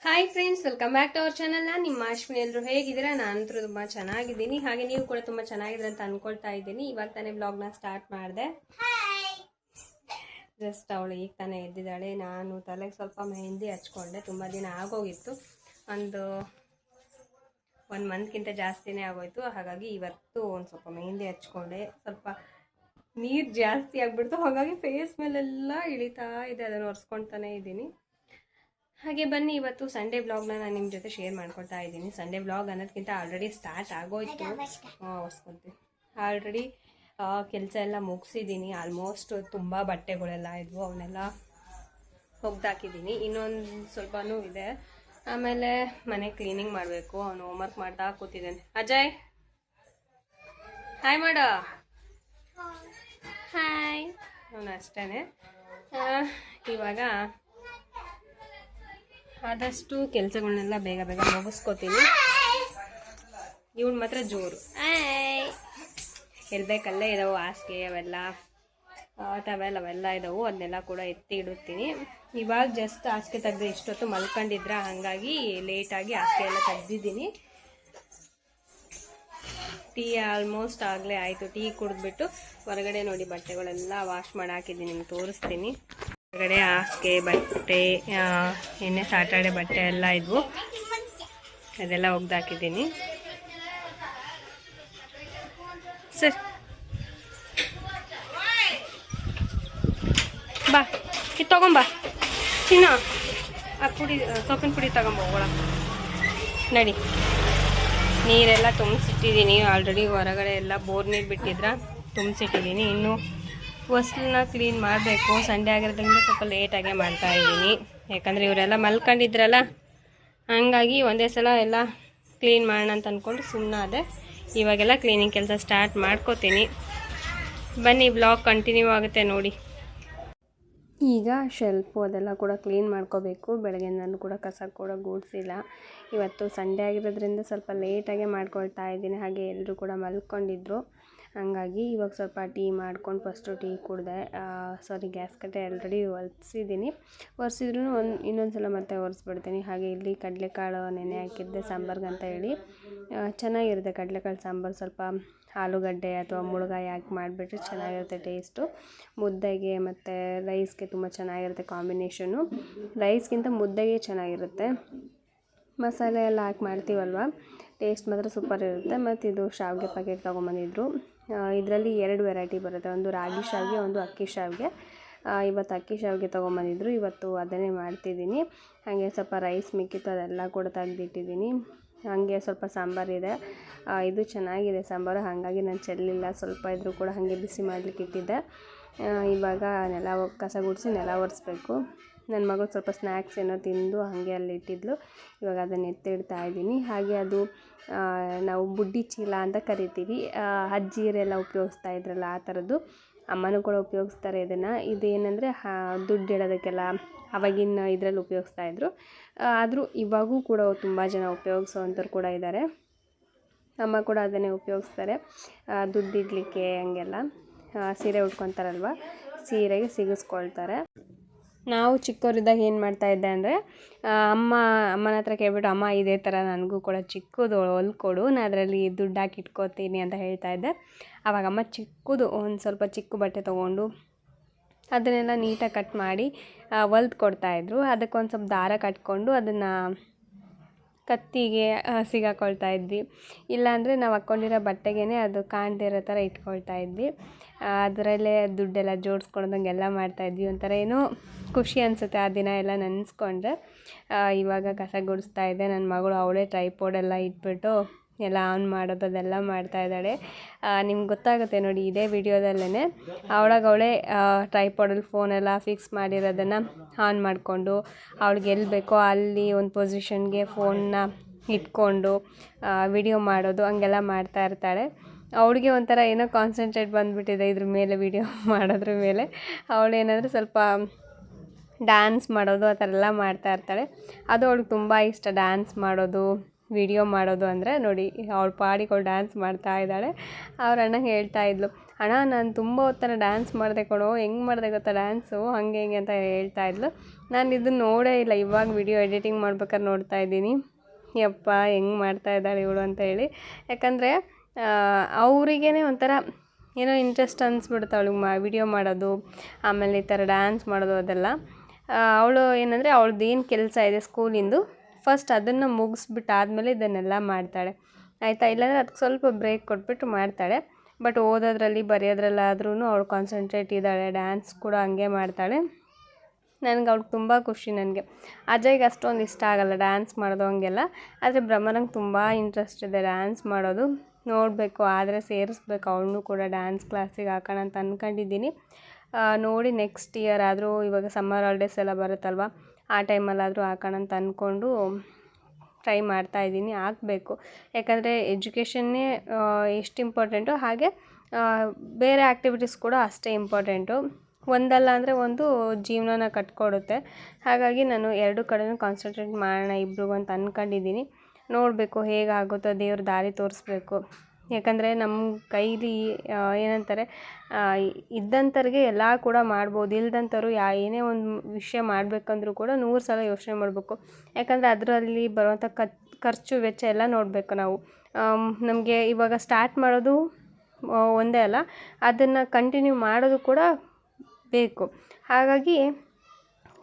Hi friends, welcome back to our channel. ನಾನು ನಿಮ್ಮ ಅಶ್ವಿನಿ. ಎಲ್ಲರೂ ಹೇಗಿದ್ದೀರಾ? ನಾನಂತೂ ತುಂಬ ಚೆನ್ನಾಗಿದ್ದೀನಿ. ಹಾಗೆ ನೀವು ಕೂಡ ತುಂಬ ಚೆನ್ನಾಗಿದ್ದೀರ ಅಂತ ಅನ್ಕೊಳ್ತಾ ಇದ್ದೀನಿ. ಇವಾಗ ತಾನೇ ಬ್ಲಾಗ್ನ ಸ್ಟಾರ್ಟ್ ಮಾಡಿದೆ. ಜಸ್ಟ್ ಅವಳು ಈಗ ತಾನೇ ಎದ್ದಿದ್ದಾಳೆ. ನಾನು ತಲೆಗೆ ಸ್ವಲ್ಪ ಮೆಹಂದಿ ಹಚ್ಕೊಂಡೆ. ತುಂಬ ದಿನ ಆಗೋಗಿತ್ತು, ಒಂದು 1 ಮಂತ್ಗಿಂತ ಜಾಸ್ತಿನೇ ಆಗೋಯ್ತು. ಹಾಗಾಗಿ ಇವತ್ತು ಒಂದು ಸ್ವಲ್ಪ ಮೆಹಂದಿ ಹಚ್ಕೊಂಡೆ. ಸ್ವಲ್ಪ ನೀರು ಜಾಸ್ತಿ ಆಗಿಬಿಡ್ತು, ಹಾಗಾಗಿ ಫೇಸ್ ಮೇಲೆಲ್ಲ ಇಳಿತಾ ಇದೆ. ಅದನ್ನು ಒರೆಸ್ಕೊಳ್ತಾನೆ ಇದ್ದೀನಿ. ಹಾಗೆ ಬನ್ನಿ, ಇವತ್ತು ಸಂಡೇ ಬ್ಲಾಗ್ನ ನಾನು ನಿಮ್ಮ ಜೊತೆ ಶೇರ್ ಮಾಡ್ಕೊಳ್ತಾ ಇದ್ದೀನಿ. ಸಂಡೇ ಬ್ಲಾಗ್ ಅನ್ನೋದಕ್ಕಿಂತ ಆಲ್ರೆಡಿ ಸ್ಟಾರ್ಟ್ ಆಗೋಯ್ತು. ಹೊಸ್ಕೊಳ್ತೀನಿ. ಆಲ್ರೆಡಿ ಕೆಲಸ ಎಲ್ಲ ಮುಗಿಸಿದ್ದೀನಿ. ಆಲ್ಮೋಸ್ಟ್ ತುಂಬ ಬಟ್ಟೆಗಳೆಲ್ಲ ಇದ್ವು, ಅವನ್ನೆಲ್ಲ ಒಗ್ದಾಕಿದ್ದೀನಿ. ಇನ್ನೊಂದು ಸ್ವಲ್ಪನೂ ಇದೆ. ಆಮೇಲೆ ಮನೆ ಕ್ಲೀನಿಂಗ್ ಮಾಡಬೇಕು. ಅವನು ಹೋಮ್ವರ್ಕ್ ಮಾಡ್ತಾ ಕೂತಿದ್ದಾನೆ. ಅಜಯ್, ಹಾಯ್ ಮಾಡ. ಹಾಯ್. ಅವನು ಅಷ್ಟೇ. ಇವಾಗ ಆದಷ್ಟು ಕೆಲಸಗಳನ್ನೆಲ್ಲ ಬೇಗ ಬೇಗ ಮುಗಿಸ್ಕೋತೀನಿ. ಇವಳು ಮಾತ್ರ ಜೋರು. ಇರಬೇಕಲ್ಲೇ ಇದಾವೆ ಹಾಸಿಗೆ, ಅವೆಲ್ಲ ಟವೆಲ್ ಅವೆಲ್ಲ ಇದಾವೆ. ಅದನ್ನೆಲ್ಲ ಕೂಡ ಎತ್ತಿ ಇಡುತ್ತೀನಿ. ಇವಾಗ ಜಸ್ಟ್ ಹಾಸಿಗೆ ತೆಗೆದು ಇಷ್ಟೊತ್ತು ಮಲ್ಕೊಂಡಿದ್ರ, ಹಾಗಾಗಿ ಲೇಟಾಗಿ ಹಾಸಿಗೆ ಎಲ್ಲ ತೆಗ್ದಿದ್ದೀನಿ. ಟೀ ಆಲ್ಮೋಸ್ಟ್ ಆಗಲೇ ಆಯಿತು. ಟೀ ಕುಡಿದ್ಬಿಟ್ಟು ಹೊರಗಡೆ ನೋಡಿ ಬಟ್ಟೆಗಳೆಲ್ಲ ವಾಶ್ ಮಾಡಿ ಹಾಕಿದ್ದೀನಿ. ನಿಮ್ಗೆ ತೋರಿಸ್ತೀನಿ. ಹೊರಗಡೆ ಹಾಸಿಗೆ, ಬಟ್ಟೆ, ಎಣ್ಣೆ ಸಾಟರ್ಡೆ ಬಟ್ಟೆ ಎಲ್ಲ ಇದ್ವು, ಅದೆಲ್ಲ ಒಗ್ದಾಕಿದ್ದೀನಿ. ಸರ್ ಬಾ, ಇದು ತಗೊಂಬಾ ಚಿನ್ನ. ಆ ಪುಡಿ, ಸೊಪ್ಪಿನ ಪುಡಿ ತಗೊಂಬೋಗೋಳ. ನಡಿ. ನೀರೆಲ್ಲ ತುಂಬಿಸಿಟ್ಟಿದ್ದೀನಿ. ಆಲ್ರೆಡಿ ಹೊರಗಡೆ ಎಲ್ಲ ಬೋರ್ ನೀರು ಬಿಟ್ಟಿದ್ರ ತುಂಬಿಸಿಟ್ಟಿದ್ದೀನಿ. ಇನ್ನು ಹೊಸ್ಲನ್ನ ಕ್ಲೀನ್ ಮಾಡಬೇಕು. ಸಂಡೇ ಆಗಿರೋದ್ರಿಂದ ಸ್ವಲ್ಪ ಲೇಟಾಗೆ ಮಾಡ್ತಾಯಿದ್ದೀನಿ. ಯಾಕಂದರೆ ಇವರೆಲ್ಲ ಮಲ್ಕೊಂಡಿದ್ರಲ್ಲ, ಹಂಗಾಗಿ ಒಂದೇ ಸಲ ಎಲ್ಲ ಕ್ಲೀನ್ ಮಾಡೋಣ ಅಂತ ಅಂದ್ಕೊಂಡು ಸುಮ್ಮನಾದೆ. ಇವಾಗೆಲ್ಲ ಕ್ಲೀನಿಂಗ್ ಕೆಲಸ ಸ್ಟಾರ್ಟ್ ಮಾಡ್ಕೋತೀನಿ. ಬನ್ನಿ, ಬ್ಲಾಗ್ ಕಂಟಿನ್ಯೂ ಆಗುತ್ತೆ ನೋಡಿ. ಈಗ ಶೆಲ್ಫು ಅದೆಲ್ಲ ಕೂಡ ಕ್ಲೀನ್ ಮಾಡ್ಕೋಬೇಕು. ಬೆಳಗ್ಗೆ ನಾನು ಕೂಡ ಕಸ ಕೂಡ ಗೂಡಿಸಿಲ್ಲ. ಇವತ್ತು ಸಂಡೇ ಆಗಿರೋದ್ರಿಂದ ಸ್ವಲ್ಪ ಲೇಟಾಗೆ ಮಾಡ್ಕೊಳ್ತಾ ಇದ್ದೀನಿ. ಹಾಗೆ ಎಲ್ಲರೂ ಕೂಡ ಮಲ್ಕೊಂಡಿದ್ರು, ಹಂಗಾಗಿ ಇವಾಗ ಸ್ವಲ್ಪ ಟೀ ಮಾಡ್ಕೊಂಡು ಫಸ್ಟು ಟೀ ಕುಡಿದೆ. ಗ್ಯಾಸ್ ಕಟ್ಟೆ ಆಲ್ರೆಡಿ ಒರೆಸಿದ್ದೀನಿ. ಒರೆಸಿದ್ರೂ ಇನ್ನೊಂದು ಸಲ ಮತ್ತೆ ಒರೆಸ್ಬಿಡ್ತೀನಿ. ಹಾಗೆ ಇಲ್ಲಿ ಕಡಲೆಕಾಳು ನೆನೆ ಹಾಕಿದ್ದೆ ಸಾಂಬಾರ್ಗೆ ಅಂತ ಹೇಳಿ. ಚೆನ್ನಾಗಿರುತ್ತೆ ಕಡಲೆಕಾಳು ಸಾಂಬಾರು. ಸ್ವಲ್ಪ ಆಲೂಗಡ್ಡೆ ಅಥವಾ ಮುಳುಗಾಯಿ ಹಾಕಿ ಮಾಡಿಬಿಟ್ರೆ ಚೆನ್ನಾಗಿರುತ್ತೆ ಟೇಸ್ಟು. ಮುದ್ದೆಗೆ ಮತ್ತು ರೈಸ್ಗೆ ತುಂಬ ಚೆನ್ನಾಗಿರುತ್ತೆ ಕಾಂಬಿನೇಷನ್ನು. ರೈಸ್ಗಿಂತ ಮುದ್ದೆಗೆ ಚೆನ್ನಾಗಿರುತ್ತೆ. ಮಸಾಲೆ ಎಲ್ಲ ಹಾಕಿ ಮಾಡ್ತೀವಲ್ವ, ಟೇಸ್ಟ್ ಮಾತ್ರ ಸೂಪರ್ ಇರುತ್ತೆ. ಮತ್ತು ಇದು ಶಾವಿಗೆ ಪ್ಯಾಕೆಟ್ ತೊಗೊಂಬಂದಿದ್ರು. ಇದರಲ್ಲಿ 2 ವೆರೈಟಿ ಬರುತ್ತೆ, ಒಂದು ರಾಗಿ ಶಾವಿಗೆ, ಒಂದು ಅಕ್ಕಿ ಶಾವಿಗೆ. ಇವತ್ತು ಅಕ್ಕಿ ಶಾವಿಗೆ ತೊಗೊಂಬಂದಿದ್ರು. ಇವತ್ತು ಅದನ್ನೇ ಮಾಡ್ತಿದ್ದೀನಿ. ಹಾಗೆ ಸ್ವಲ್ಪ ರೈಸ್ ಮಿಕ್ಕಿತ್ತು, ಅದೆಲ್ಲ ಕೂಡ ತೆಗೆದಿಟ್ಟಿದ್ದೀನಿ. ಹಾಗೆ ಸ್ವಲ್ಪ ಸಾಂಬಾರಿದೆ. ಇದು ಚೆನ್ನಾಗಿದೆ ಸಾಂಬಾರು, ಹಾಗಾಗಿ ನಾನು ಚೆಲ್ಲಿಲ್ಲ. ಸ್ವಲ್ಪ ಇದ್ರೂ ಕೂಡ ಹಾಗೆ ಬಿಸಿ ಮಾಡಲಿಕ್ಕೆ ಇಟ್ಟಿದ್ದೆ. ಇವಾಗ ಕಸ ಗುಡಿಸಿ ನೆಲ ಒರೆಸ್ಬೇಕು. ನನ್ನ ಮಗಳು ಸ್ವಲ್ಪ ಸ್ನ್ಯಾಕ್ಸ್ ಏನೋ ತಿಂದು ಹಾಗೆ ಅಲ್ಲಿ ಇಟ್ಟಿದ್ಲು. ಇವಾಗ ಅದನ್ನು ಎತ್ತಿಡ್ತಾ ಇದ್ದೀನಿ. ಹಾಗೆ ಅದು ನಾವು ಬುಡ್ಡಿ ಚೀಲ ಅಂತ ಕರಿತೀವಿ. ಅಜ್ಜಿಯರೆಲ್ಲ ಉಪಯೋಗಿಸ್ತಾ ಇದ್ರಲ್ಲ, ಆ ಥರದ್ದು. ಅಮ್ಮನೂ ಕೂಡ ಉಪಯೋಗಿಸ್ತಾರೆ ಇದನ್ನು. ಇದೇನೆಂದರೆ ದುಡ್ಡು ಇಡೋದಕ್ಕೆಲ್ಲ ಅವಾಗಿನ ಇದರಲ್ಲಿ ಉಪಯೋಗಿಸ್ತಾಯಿದ್ರು. ಆದರೂ ಇವಾಗೂ ಕೂಡ ತುಂಬ ಜನ ಉಪಯೋಗಿಸೋವಂಥವ್ರು ಕೂಡ ಇದ್ದಾರೆ. ಅಮ್ಮ ಕೂಡ ಅದನ್ನೇ ಉಪಯೋಗಿಸ್ತಾರೆ ದುಡ್ಡು ಇಡಲಿಕ್ಕೆ. ಹಂಗೆಲ್ಲ ಸೀರೆ ಉಟ್ಕೊತಾರಲ್ವ, ಸೀರೆಗೆ ಸಿಗಿಸ್ಕೊಳ್ತಾರೆ. ನಾವು ಚಿಕ್ಕವರಿದ್ದಾಗ ಏನು ಮಾಡ್ತಾಯಿದ್ದೆ ಅಂದರೆ, ಅಮ್ಮನ ಹತ್ರ ಕೇಳ್ಬಿಟ್ಟು, ಅಮ್ಮ ಇದೇ ಥರ ನನಗೂ ಕೂಡ ಚಿಕ್ಕದು ಹೊಲ್ಕೊಡು, ನಾನು ಅದರಲ್ಲಿ ದುಡ್ಡು ಹಾಕಿ ಇಟ್ಕೋತೀನಿ ಅಂತ ಹೇಳ್ತಾಯಿದ್ದೆ. ಆವಾಗ ಅಮ್ಮ ಚಿಕ್ಕದು ಒಂದು ಸ್ವಲ್ಪ ಚಿಕ್ಕ ಬಟ್ಟೆ ತೊಗೊಂಡು ಅದನ್ನೆಲ್ಲ ನೀಟಾಗಿ ಕಟ್ ಮಾಡಿ ಹೊಲ್ದು ಕೊಡ್ತಾಯಿದ್ರು. ಅದಕ್ಕೊಂದು ಸ್ವಲ್ಪ ದಾರ ಕಟ್ಕೊಂಡು ಅದನ್ನು ಕತ್ತಿಗೆ ಸಿಗಾಕೊಳ್ತಾ ಇದ್ವಿ. ಇಲ್ಲಾಂದರೆ ನಾವು ಹಾಕ್ಕೊಂಡಿರೋ ಬಟ್ಟೆಗೇ ಅದು ಕಾಣದೇ ಇರೋ ಥರ ಇಟ್ಕೊಳ್ತಾ ಇದ್ವಿ. ಅದರಲ್ಲೇ ದುಡ್ಡೆಲ್ಲ ಜೋಡಿಸ್ಕೊಂಡಂಗೆಲ್ಲ ಮಾಡ್ತಾಯಿದ್ವಿ. ಒಂಥರ ಏನೋ ಖುಷಿ ಅನಿಸುತ್ತೆ ಆ ದಿನ ಎಲ್ಲ ನೆನೆಸ್ಕೊಂಡ್ರೆ. ಇವಾಗ ಕಸ ಗುಡಿಸ್ತಾ ಇದ್ದೆ. ನನ್ನ ಮಗಳು ಅವಳೇ ಟ್ರೈಪೋಡೆಲ್ಲ ಇಟ್ಬಿಟ್ಟು ಎಲ್ಲ ಆನ್ ಮಾಡೋದು ಅದೆಲ್ಲ ಮಾಡ್ತಾಯಿದ್ದಾಳೆ. ನಿಮ್ಗೆ ಗೊತ್ತಾಗುತ್ತೆ ನೋಡಿ ಇದೇ ವಿಡಿಯೋದಲ್ಲೇ. ಅವಳೇ ಟ್ರೈಪೋಡಲ್ಲಿ ಫೋನೆಲ್ಲ ಫಿಕ್ಸ್ ಮಾಡಿರೋದನ್ನು ಆನ್ ಮಾಡಿಕೊಂಡು, ಅವಳಿಗೆ ಎಲ್ಲಿ ಬೇಕೋ ಅಲ್ಲಿ ಒಂದು ಪೊಸಿಷನ್ಗೆ ಫೋನ್ನ ಇಟ್ಕೊಂಡು ವಿಡಿಯೋ ಮಾಡೋದು ಹಂಗೆಲ್ಲ ಮಾಡ್ತಾ ಇರ್ತಾಳೆ. ಅವಳಿಗೆ ಒಂಥರ ಏನೋ ಕಾನ್ಸಂಟ್ರೇಟ್ ಬಂದುಬಿಟ್ಟಿದೆ ಇದ್ರ ಮೇಲೆ, ವಿಡಿಯೋ ಮಾಡೋದ್ರ ಮೇಲೆ. ಅವಳೇನಾದರೂ ಸ್ವಲ್ಪ ಡ್ಯಾನ್ಸ್ ಮಾಡೋದು ಆ ಥರ ಎಲ್ಲ ಮಾಡ್ತಾ ಇರ್ತಾಳೆ. ಅದು ಅವಳಿಗೆ ತುಂಬ ಇಷ್ಟ, ಡ್ಯಾನ್ಸ್ ಮಾಡೋದು, ವಿಡಿಯೋ ಮಾಡೋದು ಅಂದರೆ. ನೋಡಿ ಅವಳು ಪಾಡಿಗೆ ಅವಳು ಡ್ಯಾನ್ಸ್ ಮಾಡ್ತಾ ಇದ್ದಾಳೆ. ಅವ್ರ ಅಣ್ಣಂಗೆ ಹೇಳ್ತಾ ಇದ್ಲು, ಅಣ್ಣ ನಾನು ತುಂಬ ಹೊತ್ತನ ಡ್ಯಾನ್ಸ್ ಮಾಡಿದೆ ಕೊಡೋ, ಹೆಂಗೆ ಮಾಡಿದೆ ಗೊತ್ತಾ ಡ್ಯಾನ್ಸು, ಹಾಗೆ ಹಿಂಗೆ ಅಂತ ಹೇಳ್ತಾ ಇದ್ಲು. ನಾನು ಇದನ್ನು ನೋಡೇ ಇಲ್ಲ, ಇವಾಗ ವಿಡಿಯೋ ಎಡಿಟಿಂಗ್ ಮಾಡ್ಬೇಕಾದ್ರೆ ನೋಡ್ತಾ ಇದ್ದೀನಿ. ಯಪ್ಪ ಹೆಂಗೆ ಮಾಡ್ತಾ ಇದ್ದಾಳೆ ಇವಳು ಅಂತ ಹೇಳಿ. ಯಾಕಂದರೆ ಅವರಿಗೇ ಒಂಥರ ಏನೋ ಇಂಟ್ರೆಸ್ಟ್ ಅನಿಸ್ಬಿಡುತ್ತೆ ಅವಳಿಗೆ ವಿಡಿಯೋ ಮಾಡೋದು, ಆಮೇಲೆ ಈ ಥರ ಡ್ಯಾನ್ಸ್ ಮಾಡೋದು ಅದೆಲ್ಲ. ಅವಳು ಏನಂದರೆ ಅವಳದ್ದು ಏನು ಕೆಲಸ ಇದೆ ಸ್ಕೂಲಿಂದು, ಫಸ್ಟ್ ಅದನ್ನು ಮುಗಿಸ್ಬಿಟ್ಟು ಆದಮೇಲೆ ಇದನ್ನೆಲ್ಲ ಮಾಡ್ತಾಳೆ ಆಯಿತಾ. ಇಲ್ಲಾಂದರೆ ಅದಕ್ಕೆ ಸ್ವಲ್ಪ ಬ್ರೇಕ್ ಕೊಟ್ಬಿಟ್ಟು ಮಾಡ್ತಾಳೆ. ಬಟ್ ಓದೋದ್ರಲ್ಲಿ ಬರೆಯೋದ್ರಲ್ಲಾದ್ರೂ ಅವಳು ಕಾನ್ಸಂಟ್ರೇಟ್ ಇದ್ದಾಳೆ. ಡ್ಯಾನ್ಸ್ ಕೂಡ ಹಂಗೆ ಮಾಡ್ತಾಳೆ. ನನಗೆ ಅವ್ಳಿಗೆ ತುಂಬ ಖುಷಿ. ನನಗೆ ಅಜಯ್ಗೆ ಅಷ್ಟೊಂದು ಇಷ್ಟ ಆಗಲ್ಲ ಡ್ಯಾನ್ಸ್ ಮಾಡೋದು ಹಂಗೆಲ್ಲ, ಆದರೆ ಬ್ರಹ್ಮನಿಗೆ ತುಂಬ ಇಂಟ್ರೆಸ್ಟ್ ಇದೆ ಡ್ಯಾನ್ಸ್ ಮಾಡೋದು. ನೋಡಬೇಕು, ಆದರೆ ಸೇರಿಸ್ಬೇಕು ಅವಳನ್ನೂ ಕೂಡ ಡ್ಯಾನ್ಸ್ ಕ್ಲಾಸಿಗೆ ಹಾಕೋಣ ಅಂತ ಅಂದ್ಕೊಂಡಿದ್ದೀನಿ. ನೋಡಿ ನೆಕ್ಸ್ಟ್ ಇಯರ್ ಆದರೂ, ಇವಾಗ ಸಮ್ಮರ್ ಹಾಲಿಡೇಸ್ ಎಲ್ಲ ಬರುತ್ತಲ್ವ, ಆ ಟೈಮಲ್ಲಾದರೂ ಹಾಕೋಣ ಅಂತ ಅಂದ್ಕೊಂಡು ಟ್ರೈ ಮಾಡ್ತಾಯಿದ್ದೀನಿ. ಹಾಕಬೇಕು, ಯಾಕಂದರೆ ಎಜುಕೇಷನ್ನೇ ಎಷ್ಟು ಇಂಪಾರ್ಟೆಂಟು, ಹಾಗೆ ಬೇರೆ ಆ್ಯಕ್ಟಿವಿಟೀಸ್ ಕೂಡ ಅಷ್ಟೇ ಇಂಪಾರ್ಟೆಂಟು. ಒಂದಲ್ಲ ಅಂದರೆ ಒಂದು ಜೀವನನ ಕಟ್ಕೊಡುತ್ತೆ. ಹಾಗಾಗಿ ನಾನು ಎರಡು ಕಡೆನೂ ಕಾನ್ಸಂಟ್ರೇಟ್ ಮಾಡೋಣ ಇಬ್ರಿಗೂ ಅಂತ ಅಂದ್ಕೊಂಡಿದ್ದೀನಿ. ನೋಡಬೇಕು ಹೇಗಾಗುತ್ತೋ, ದೇವ್ರ ದಾರಿ ತೋರಿಸ್ಬೇಕು. ಯಾಕಂದರೆ ನಮ್ಮ ಕೈಲಿ ಏನಂತಾರೆ, ಇದ್ದಂಥವ್ರಿಗೆ ಎಲ್ಲ ಕೂಡ ಮಾಡ್ಬೋದು, ಇಲ್ದಂಥವ್ರು ಏನೇ ಒಂದು ವಿಷಯ ಮಾಡಬೇಕಂದ್ರೂ ಕೂಡ 100 ಸಲ ಯೋಚನೆ ಮಾಡಬೇಕು. ಯಾಕಂದರೆ ಅದರಲ್ಲಿ ಬರುವಂಥ ಖರ್ಚು ವೆಚ್ಚ ಎಲ್ಲ ನೋಡಬೇಕು ನಾವು. ನಮಗೆ ಇವಾಗ ಸ್ಟಾರ್ಟ್ ಮಾಡೋದು ಒಂದೇ ಅಲ್ಲ, ಅದನ್ನು ಕಂಟಿನ್ಯೂ ಮಾಡೋದು ಕೂಡ ಬೇಕು. ಹಾಗಾಗಿ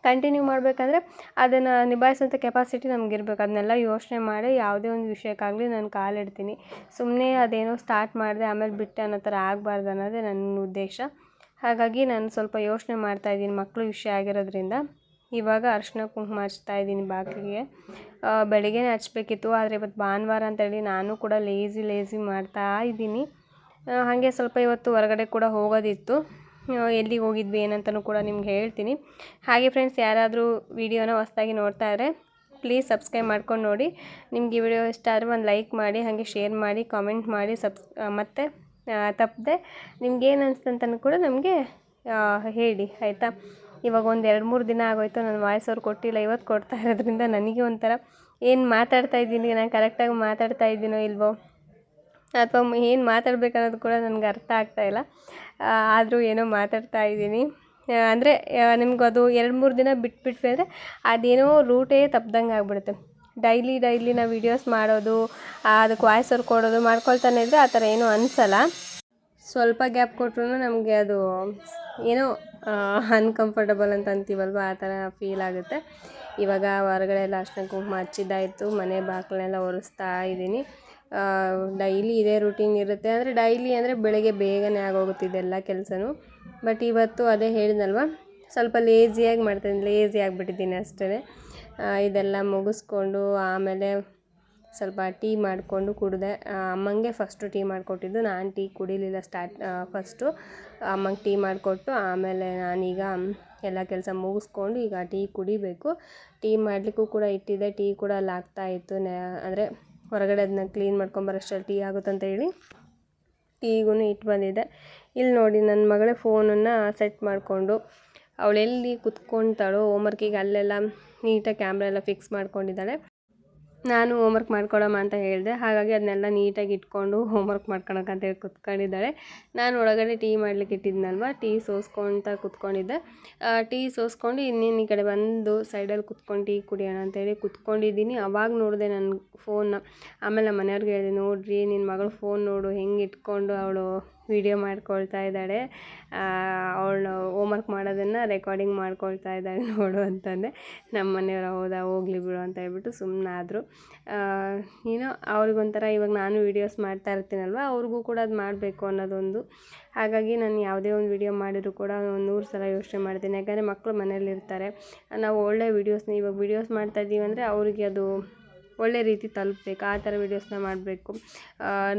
ಕಂಟಿನ್ಯೂ ಮಾಡಬೇಕಂದ್ರೆ ಅದನ್ನು ನಿಭಾಯಿಸೋಂಥ ಕೆಪಾಸಿಟಿ ನಮಗಿರ್ಬೇಕು. ಅದನ್ನೆಲ್ಲ ಯೋಚನೆ ಮಾಡಿ ಯಾವುದೇ ಒಂದು ವಿಷಯಕ್ಕಾಗಲಿ ನಾನು ಕಾಲಿಡ್ತೀನಿ. ಸುಮ್ಮನೆ ಅದೇನೋ ಸ್ಟಾರ್ಟ್ ಮಾಡಿದೆ ಆಮೇಲೆ ಬಿಟ್ಟೆ ಅನ್ನೋ ಥರ ಆಗಬಾರ್ದು ಅನ್ನೋದೇ ನನ್ನ ಉದ್ದೇಶ. ಹಾಗಾಗಿ ನಾನು ಸ್ವಲ್ಪ ಯೋಚನೆ ಮಾಡ್ತಾಯಿದ್ದೀನಿ ಮಕ್ಕಳು ವಿಷಯ ಆಗಿರೋದ್ರಿಂದ. ಇವಾಗ ಅರಿಶಿನ ಕುಂಕುಮ ಹಚ್ತಾಯಿದ್ದೀನಿ ಬಾಗಿಲಿಗೆ. ಬೆಳಿಗ್ಗೆನೇ ಹಚ್ಬೇಕಿತ್ತು, ಆದರೆ ಇವತ್ತು ಭಾನುವಾರ ಅಂತೇಳಿ ನಾನು ಕೂಡ ಲೇಸಿ ಮಾಡ್ತಾ ಇದ್ದೀನಿ. ಹಾಗೆ ಸ್ವಲ್ಪ ಇವತ್ತು ಹೊರಗಡೆ ಕೂಡ ಹೋಗೋದಿತ್ತು. ಎಲ್ಲಿಗೆ ಹೋಗಿದ್ವಿ ಏನಂತಲೂ ಕೂಡ ನಿಮ್ಗೆ ಹೇಳ್ತೀನಿ. ಹಾಗೆ ಫ್ರೆಂಡ್ಸ್, ಯಾರಾದರೂ ವೀಡಿಯೋನ ಹೊಸ್ದಾಗಿ ನೋಡ್ತಾ ಇದ್ದರೆ ಪ್ಲೀಸ್ ಸಬ್ಸ್ಕ್ರೈಬ್ ಮಾಡ್ಕೊಂಡು ನೋಡಿ. ನಿಮ್ಗೆ ಈ ವಿಡಿಯೋ ಇಷ್ಟ ಆದರೆ ಒಂದು ಲೈಕ್ ಮಾಡಿ, ಹಾಗೆ ಶೇರ್ ಮಾಡಿ, ಕಾಮೆಂಟ್ ಮಾಡಿ, ಮತ್ತು ತಪ್ಪದೆ ನಿಮ್ಗೇನು ಅನಿಸ್ತಂತನೂ ಕೂಡ ನಮಗೆ ಹೇಳಿ ಆಯಿತಾ. ಇವಾಗ ಒಂದು 2-3 ದಿನ ಆಗೋಯ್ತು ನಾನು ವಾಯ್ಸ್ ಓವರ್ ಕೊಟ್ಟಿಲ್ಲ. ಇವತ್ತು ಕೊಡ್ತಾ ಇರೋದ್ರಿಂದ ನನಗೆ ಒಂಥರ ಏನು ಮಾತಾಡ್ತಾ ಇದ್ದೀನಿ, ನಾನು ಕರೆಕ್ಟಾಗಿ ಮಾತಾಡ್ತಾ ಇದ್ದೀನೋ ಇಲ್ವೋ, ಅಥವಾ ಏನು ಮಾತಾಡ್ಬೇಕನ್ನೋದು ಕೂಡ ನನಗೆ ಅರ್ಥ ಆಗ್ತಾಯಿಲ್ಲ. ಆದರೂ ಏನೋ ಮಾತಾಡ್ತಾ ಇದ್ದೀನಿ. ಅಂದರೆ ನಿಮ್ಗೆ ಅದು 2-3 ದಿನ ಬಿಟ್ಬಿಟ್ವಿ ಅಂದರೆ ಅದೇನೋ ರೂಟೇ ತಪ್ಪದಂಗೆ ಆಗ್ಬಿಡುತ್ತೆ. ಡೈಲಿ ನಾವು ವೀಡಿಯೋಸ್ ಮಾಡೋದು, ಅದಕ್ಕೆ ವಾಯ್ಸ್ ಓವರ್ ಕೊಡೋದು ಮಾಡ್ಕೊಳ್ತಾನೆ ಇದ್ದರೆ ಆ ಥರ ಏನೂ ಅನಿಸಲ್ಲ. ಸ್ವಲ್ಪ ಗ್ಯಾಪ್ ಕೊಟ್ಟರು ನಮಗೆ ಅದು ಏನೋ ಅನ್ಕಂಫರ್ಟಬಲ್ ಅಂತ ಅಂತೀವಲ್ವ, ಆ ಥರ ಫೀಲ್ ಆಗುತ್ತೆ. ಇವಾಗ ಹೊರಗಡೆ ಎಲ್ಲ ಅರಿಶಿನ ಕುಂಕುಮ ಹಚ್ಚಿದ್ದಾಯಿತು, ಮನೆ ಬಾಗಿಲನ್ನೆಲ್ಲ ಒರೆಸ್ತಾ ಇದ್ದೀನಿ. ಡೈಲಿ ಇದೇ ರೂಟೀನ್ ಇರುತ್ತೆ. ಅಂದರೆ ಡೈಲಿ ಅಂದರೆ ಬೆಳಗ್ಗೆ ಬೇಗನೆ ಆಗೋಗುತ್ತೆ ಇದೆಲ್ಲ ಕೆಲಸನೂ. ಬಟ್ ಇವತ್ತು ಅದೇ ಹೇಳಿದ್ನಲ್ವ, ಸ್ವಲ್ಪ ಲೇಸಿ ಆಗಿಬಿಟ್ಟಿದ್ದೀನಿ ಅಷ್ಟೇ. ಇದೆಲ್ಲ ಮುಗಿಸ್ಕೊಂಡು ಆಮೇಲೆ ಸ್ವಲ್ಪ ಟೀ ಮಾಡಿಕೊಂಡು ಕುಡಿದೆ. ಅಮ್ಮಂಗೆ ಫಸ್ಟು ಟೀ ಮಾಡಿಕೊಟ್ಟಿದ್ದು, ನಾನು ಟೀ ಕುಡಿಲಿಲ್ಲ ಫಸ್ಟು. ಅಮ್ಮಂಗೆ ಟೀ ಮಾಡಿಕೊಟ್ಟು ಆಮೇಲೆ ನಾನೀಗ ಎಲ್ಲ ಕೆಲಸ ಮುಗಿಸ್ಕೊಂಡು ಈಗ ಟೀ ಕುಡಿಬೇಕು. ಟೀ ಮಾಡಲಿಕ್ಕೂ ಕೂಡ ಇಟ್ಟಿದ್ದೆ, ಟೀ ಕೂಡ ಅಲ್ಲಿ ಆಗ್ತಾಯಿತ್ತು. ಅಂದರೆ ಹೊರಗಡೆ ಅದನ್ನ ಕ್ಲೀನ್ ಮಾಡ್ಕೊಂಬರೋಷ್ಟರಲ್ಲಿ ಟೀ ಆಗುತ್ತಂತ ಹೇಳಿ ಟೀಗೂ ಇಟ್ಟು ಬಂದಿದ್ದೆ. ಇಲ್ಲಿ ನೋಡಿ ನನ್ನ ಮಗಳೇ ಫೋನನ್ನು ಸೆಟ್ ಮಾಡಿಕೊಂಡು ಅವಳೆಲ್ಲಿ ಕುತ್ಕೊತಾಳೋ ಹೋಮ್ವರ್ಕಿಗೆ ಅಲ್ಲೆಲ್ಲ ನೀಟಾಗಿ ಕ್ಯಾಮ್ರಾ ಎಲ್ಲ ಫಿಕ್ಸ್ ಮಾಡ್ಕೊಂಡಿದ್ದಾಳೆ. ನಾನು ಹೋಮ್ವರ್ಕ್ ಮಾಡ್ಕೊಳಮ್ಮ ಅಂತ ಹೇಳಿದೆ. ಹಾಗಾಗಿ ಅದನ್ನೆಲ್ಲ ನೀಟಾಗಿ ಇಟ್ಕೊಂಡು ಹೋಮ್ವರ್ಕ್ ಮಾಡ್ಕೊಳಕ್ಕಂತೇಳಿ ಕುತ್ಕೊಂಡಿದ್ದಾಳೆ. ನಾನು ಒಳಗಡೆ ಟೀ ಮಾಡ್ಲಿಕ್ಕೆ ಇಟ್ಟಿದ್ನಲ್ವ, ಟೀ ಸೋಸ್ಕೊಳ್ತಾ ಕುತ್ಕೊಂಡಿದ್ದೆ. ಟೀ ಸೋಸ್ಕೊಂಡು ಇನ್ನೇನು ಈ ಕಡೆ ಬಂದು ಸೈಡಲ್ಲಿ ಕುತ್ಕೊಂಡು ಟೀ ಕುಡಿಯೋಣ ಅಂತೇಳಿ ಕುತ್ಕೊಂಡಿದ್ದೀನಿ. ಅವಾಗ ನೋಡಿದೆ ನನ್ನ ಫೋನ್ನ. ಆಮೇಲೆ ನಮ್ಮ ಮನೆಯವ್ರಿಗೆ ಹೇಳಿದೆ, ನೋಡ್ರಿ ನಿನ್ನ ಮಗಳು ಫೋನ್ ನೋಡು ಹೆಂಗೆ ಇಟ್ಕೊಂಡು ಅವಳು ವೀಡಿಯೋ ಮಾಡ್ಕೊಳ್ತಾ ಇದ್ದಾಳೆ, ಅವಳು ಹೋಮ್ವರ್ಕ್ ಮಾಡೋದನ್ನು ರೆಕಾರ್ಡಿಂಗ್ ಮಾಡ್ಕೊಳ್ತಾ ಇದ್ದಾಳೆ ನೋಡು ಅಂತಂದೆ. ನಮ್ಮ ಮನೆಯವರು ಹೌದಾ ಹೋಗ್ಲಿ ಬಿಡು ಅಂತ ಹೇಳ್ಬಿಟ್ಟು ಸುಮ್ಮನಾದರು. ಏನೋ ಅವ್ರಿಗೊಂಥರ ಇವಾಗ ನಾನು ವೀಡಿಯೋಸ್ ಮಾಡ್ತಾ ಇರ್ತೀನಲ್ವ, ಅವ್ರಿಗೂ ಕೂಡ ಅದು ಮಾಡಬೇಕು ಅನ್ನೋದೊಂದು. ಹಾಗಾಗಿ ನಾನು ಯಾವುದೇ ಒಂದು ವೀಡಿಯೋ ಮಾಡಿದರೂ ಕೂಡ 100 ಸಲ ಯೋಚನೆ ಮಾಡ್ತೀನಿ. ಯಾಕಂದರೆ ಮಕ್ಕಳು ಮನೇಲಿರ್ತಾರೆ, ನಾವು ಒಳ್ಳೆ ವೀಡಿಯೋಸ್ನ ಇವಾಗ ವೀಡಿಯೋಸ್ ಮಾಡ್ತಾಯಿದ್ದೀವಿ ಅಂದರೆ ಅವರಿಗೆ ಅದು ಒಳ್ಳೆ ರೀತಿ ತಲುಪಬೇಕು, ಆ ಥರ ವೀಡಿಯೋಸ್ನ ಮಾಡಬೇಕು.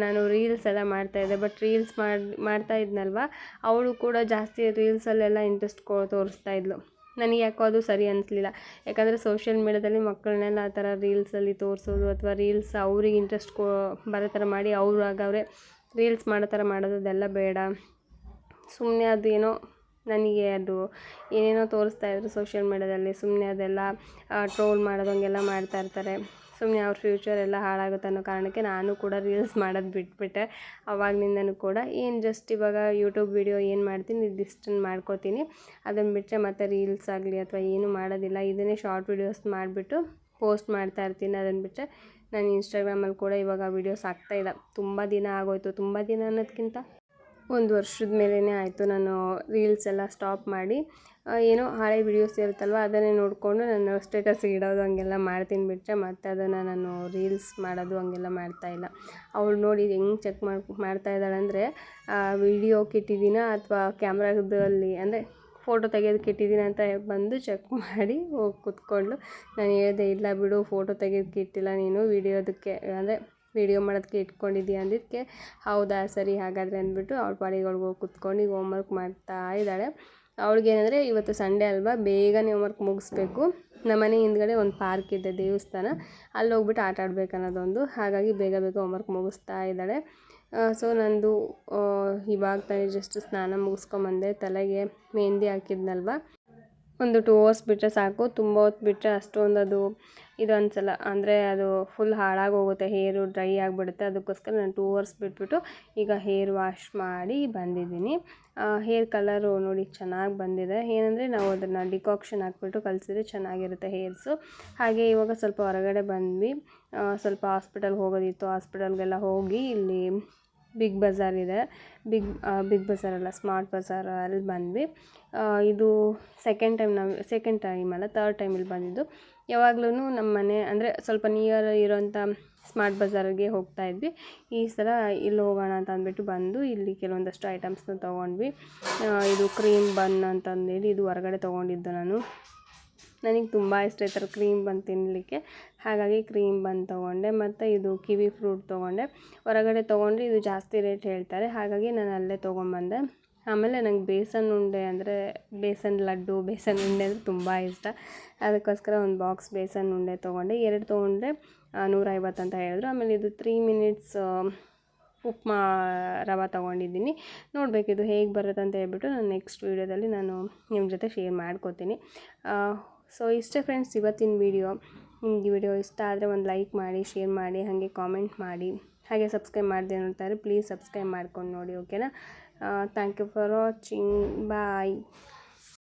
ನಾನು ರೀಲ್ಸ್ ಎಲ್ಲ ಮಾಡ್ತಾಯಿದ್ದೆ, ಬಟ್ ರೀಲ್ಸ್ ಮಾಡ್ತಾ ಇದ್ನಲ್ವ, ಅವಳು ಕೂಡ ಜಾಸ್ತಿ ರೀಲ್ಸಲ್ಲೆಲ್ಲ ಇಂಟ್ರೆಸ್ಟ್ ತೋರಿಸ್ತಾ ಇದ್ಲು. ನನಗೆ ಯಾಕೋ ಅದು ಸರಿ ಅನಿಸ್ಲಿಲ್ಲ. ಯಾಕಂದರೆ ಸೋಷಿಯಲ್ ಮೀಡ್ಯಾದಲ್ಲಿ ಮಕ್ಕಳನ್ನೆಲ್ಲ ಆ ಥರ ರೀಲ್ಸಲ್ಲಿ ತೋರಿಸೋದು, ಅಥವಾ ರೀಲ್ಸ್ ಅವ್ರಿಗೆ ಇಂಟ್ರೆಸ್ಟ್ ಬರೋ ಥರ ಮಾಡಿ ಅವರೇ ರೀಲ್ಸ್ ಮಾಡೋ ಥರ ಮಾಡೋದು, ಅದೆಲ್ಲ ಬೇಡ. ಸುಮ್ಮನೆ ಅದು ಏನೋ ನನಗೆ ಅದು ಏನೇನೋ ತೋರಿಸ್ತಾಯಿದ್ರು ಸೋಷಿಯಲ್ ಮೀಡ್ಯಾದಲ್ಲಿ, ಸುಮ್ಮನೆ ಅದೆಲ್ಲ ಟ್ರೋಲ್ ಮಾಡೋದು ಹಂಗೆಲ್ಲ ಮಾಡ್ತಾಯಿರ್ತಾರೆ. ಸೊ ಸುಮ್ಮನೆ ಅವ್ರ ಫ್ಯೂಚರ್ ಎಲ್ಲ ಹಾಳಾಗುತ್ತೆ ಅನ್ನೋ ಕಾರಣಕ್ಕೆ ನಾನು ಕೂಡ ರೀಲ್ಸ್ ಮಾಡೋದು ಬಿಟ್ಬಿಟ್ಟೆ. ಅವಾಗಲಿಂದನೂ ಕೂಡ ಏನು ಜಸ್ಟ್ ಇವಾಗ ಯೂಟ್ಯೂಬ್ ವಿಡಿಯೋ ಏನು ಮಾಡ್ತೀನಿ ಇದಿಷ್ಟನ್ನು ಮಾಡ್ಕೋತೀನಿ. ಅದನ್ನು ಬಿಟ್ಟರೆ ಮತ್ತೆ ರೀಲ್ಸ್ ಆಗಲಿ ಅಥವಾ ಏನೂ ಮಾಡೋದಿಲ್ಲ. ಇದನ್ನೇ ಶಾರ್ಟ್ ವೀಡಿಯೋಸ್ ಮಾಡಿಬಿಟ್ಟು ಪೋಸ್ಟ್ ಮಾಡ್ತಾ ಇರ್ತೀನಿ. ಅದನ್ನು ಬಿಟ್ಟರೆ ನಾನು ಇನ್ಸ್ಟಾಗ್ರಾಮಲ್ಲಿ ಕೂಡ ಇವಾಗ ವೀಡಿಯೋಸ್ ಹಾಕ್ತಾಯಿಲ್ಲ. ತುಂಬ ದಿನ ಆಗೋಯ್ತು. ತುಂಬ ದಿನ ಅನ್ನೋದಕ್ಕಿಂತ 1 ವರ್ಷದ ಮೇಲೇ ಆಯಿತು ನಾನು ರೀಲ್ಸ್ ಎಲ್ಲ ಸ್ಟಾಪ್ ಮಾಡಿ. ಏನೋ ಹಳೆ ವೀಡಿಯೋಸ್ ಇರುತ್ತಲ್ವ ಅದನ್ನೇ ನೋಡಿಕೊಂಡು ನಾನು ಸ್ಟೇಟಸ್ ಇಡೋದು ಹಂಗೆಲ್ಲ ಮಾಡ್ತೀನಿ ಬಿಟ್ಟರೆ ಮತ್ತೆ ಅದನ್ನು ನಾನು ರೀಲ್ಸ್ ಮಾಡೋದು ಹಂಗೆಲ್ಲ ಮಾಡ್ತಾಯಿಲ್ಲ. ಅವಳು ನೋಡಿ ಹೆಂಗೆ ಚೆಕ್ ಮಾಡ್ತಾ ಇದ್ದಾಳೆ ಅಂದರೆ ವೀಡಿಯೋಕ್ಕೆ ಇಟ್ಟಿದ್ದೀನ ಅಥವಾ ಕ್ಯಾಮ್ರಾದಲ್ಲಿ ಅಂದರೆ ಫೋಟೋ ತೆಗೆಯೋದಕ್ಕೆ ಇಟ್ಟಿದ್ದೀನಿ ಅಂತ ಬಂದು ಚೆಕ್ ಮಾಡಿ ಹೋಗಿ ಕೂತ್ಕೊಂಡು. ನಾನು ಹೇಳಿದೆ, ಇಲ್ಲ ಬಿಡು, ಫೋಟೋ ತೆಗೆಯೋದಕ್ಕೆ ಇಟ್ಟಿಲ್ಲ ನೀನು, ವೀಡಿಯೋದಕ್ಕೆ ಅಂದರೆ ವೀಡಿಯೋ ಮಾಡೋದಕ್ಕೆ ಇಟ್ಕೊಂಡಿದ್ದೀಯ ಅಂದಿದ್ದಕ್ಕೆ. ಹೌದಾ ಸರಿ ಹಾಗಾದರೆ ಅಂದ್ಬಿಟ್ಟು ಅವಳ ಪಾಡಿಗೆ ಹೋಗಿ ಕೂತ್ಕೊಂಡು ಈಗ ಹೋಮ್ವರ್ಕ್ ಮಾಡ್ತಾ ಇದ್ದಾಳೆ. ಅವಳಿಗೇನೆಂದರೆ ಇವತ್ತು ಸಂಡೇ ಅಲ್ವಾ, ಬೇಗನೆ ಹೋಮ್ವರ್ಕ್ ಮುಗಿಸ್ಬೇಕು. ನಮ್ಮನೆ ಹಿಂದ್ಗಡೆ ಒಂದು ಪಾರ್ಕ್ ಇದೆ, ದೇವಸ್ಥಾನ, ಅಲ್ಲಿ ಹೋಗ್ಬಿಟ್ಟು ಆಟ ಆಡ್ಬೇಕು ಅನ್ನೋದೊಂದು. ಹಾಗಾಗಿ ಬೇಗ ಬೇಗ ಹೋಮ್ವರ್ಕ್ ಮುಗಿಸ್ತಾ ಇದ್ದಾಳೆ. ಸೊ ನಂದು ಇವಾಗ ತಾನೇ ಜಸ್ಟ್ ಸ್ನಾನ ಮುಗಿಸ್ಕೊಂಬಂದೆ. ತಲೆಗೆ ಮೆಹಂದಿ ಹಾಕಿದ್ನಲ್ವ, ಒಂದು 2 ಅವರ್ಸ್ ಬಿಟ್ಟರೆ ಸಾಕು. ತುಂಬ ಹೊತ್ತು ಬಿಟ್ಟರೆ ಅಷ್ಟೊಂದು ಅದು ಇದು ಅನಿಸಲ್ಲ, ಅಂದರೆ ಅದು ಫುಲ್ ಹಾಳಾಗೋಗುತ್ತೆ, ಹೇರು ಡ್ರೈ ಆಗಿಬಿಡುತ್ತೆ. ಅದಕ್ಕೋಸ್ಕರ ನಾನು 2 ಅವರ್ಸ್ ಬಿಟ್ಬಿಟ್ಟು ಈಗ ಹೇರ್ ವಾಶ್ ಮಾಡಿ ಬಂದಿದ್ದೀನಿ. ಹೇರ್ ಕಲರು ನೋಡಿ ಚೆನ್ನಾಗಿ ಬಂದಿದೆ. ಏನಂದರೆ ನಾವು ಅದನ್ನು ಡಿಕಾಕ್ಷನ್ ಹಾಕ್ಬಿಟ್ಟು ಕಲಿಸಿದ್ರೆ ಚೆನ್ನಾಗಿರುತ್ತೆ ಹೇರ್ಸು. ಹಾಗೆ ಇವಾಗ ಸ್ವಲ್ಪ ಹೊರಗಡೆ ಬಂದ್ವಿ, ಸ್ವಲ್ಪ ಹಾಸ್ಪಿಟಲ್ಗೆ ಹೋಗೋದಿತ್ತು. ಹಾಸ್ಪಿಟಲ್ಗೆಲ್ಲ ಹೋಗಿ ಇಲ್ಲಿ ಬಿಗ್ ಬಜಾರ್ ಇದೆ, ಬಿಗ್ ಬಜಾರ್ ಅಲ್ಲ, ಸ್ಮಾರ್ಟ್ ಬಜಾರ್, ಅಲ್ಲಿ ಬಂದ್ವಿ. ಇದು ಸೆಕೆಂಡ್ ಟೈಮ್ ಅಲ್ಲ, 3rd ಟೈಮ್ ಇಲ್ಲಿ ಬಂದಿದ್ದು. ಯಾವಾಗಲೂ ನಮ್ಮ ಮನೆ ಅಂದರೆ ಸ್ವಲ್ಪ ನಿಯರ್ ಇರೋಂಥ ಸ್ಮಾರ್ಟ್ ಬಜಾರಿಗೆ ಹೋಗ್ತಾ ಇದ್ವಿ. ಈ ಸಲ ಇಲ್ಲಿ ಹೋಗೋಣ ಅಂತ ಅಂದ್ಬಿಟ್ಟು ಬಂದು ಇಲ್ಲಿ ಕೆಲವೊಂದಷ್ಟು ಐಟಮ್ಸ್ನ ತೊಗೊಂಡ್ವಿ. ಇದು ಕ್ರೀಮ್ ಬನ್ ಅಂತಂದೇಳಿ ಇದು ಹೊರಗಡೆ ತೊಗೊಂಡಿದ್ದು ನಾನು. ನನಗೆ ತುಂಬ ಇಷ್ಟ ಈ ಥರ ಕ್ರೀಮ್ ಬನ್ ತಿನ್ನಲಿಕ್ಕೆ, ಹಾಗಾಗಿ ಕ್ರೀಮ್ ಬನ್ ತೊಗೊಂಡೆ. ಮತ್ತು ಇದು ಕಿವಿ ಫ್ರೂಟ್ ತೊಗೊಂಡೆ. ಹೊರಗಡೆ ತೊಗೊಂಡ್ರೆ ಇದು ಜಾಸ್ತಿ ರೇಟ್ ಹೇಳ್ತಾರೆ, ಹಾಗಾಗಿ ನಾನು ಅಲ್ಲೇ ತೊಗೊಂಬಂದೆ. ಆಮೇಲೆ ನಂಗೆ ಬೇಸನ್ ಉಂಡೆ ಅಂದರೆ ಬೇಸನ್ ಲಡ್ಡು, ಬೇಸನ್ ಉಂಡೆ ಅಂದರೆ ತುಂಬ ಇಷ್ಟ. ಅದಕ್ಕೋಸ್ಕರ ಒಂದು ಬಾಕ್ಸ್ ಬೇಸನ್ ಉಂಡೆ ತೊಗೊಂಡೆ. 2 ತೊಗೊಂಡ್ರೆ 150 ಅಂತ ಹೇಳಿದ್ರು. ಆಮೇಲೆ ಇದು 3 ಮಿನಿಟ್ಸ್ ಉಪ್ಮಾ ರವೆ ತೊಗೊಂಡಿದ್ದೀನಿ. ನೋಡಬೇಕಿದು ಹೇಗೆ ಬರುತ್ತೆ ಅಂತ ಹೇಳ್ಬಿಟ್ಟು ನಾನು ನೆಕ್ಸ್ಟ್ ವೀಡಿಯೋದಲ್ಲಿ ನಾನು ನಿಮ್ಮ ಜೊತೆ ಶೇರ್ ಮಾಡ್ಕೋತೀನಿ. ಸೊ ಇಷ್ಟೇ ಫ್ರೆಂಡ್ಸ್ ಇವತ್ತಿನ ವೀಡಿಯೋ. ನಿಮ್ಗೆ ಈ ವಿಡಿಯೋ ಇಷ್ಟ ಆದರೆ ಒಂದು ಲೈಕ್ ಮಾಡಿ, ಶೇರ್ ಮಾಡಿ, ಹಾಗೆ ಕಾಮೆಂಟ್ ಮಾಡಿ. ಹಾಗೆ ಸಬ್ಸ್ಕ್ರೈಬ್ ಮಾಡದೆ ನೋಡ್ತಾರೆ ಪ್ಲೀಸ್ ಸಬ್ಸ್ಕ್ರೈಬ್ ಮಾಡ್ಕೊಂಡು ನೋಡಿ, ಓಕೆನಾ. Thank you for watching. Bye.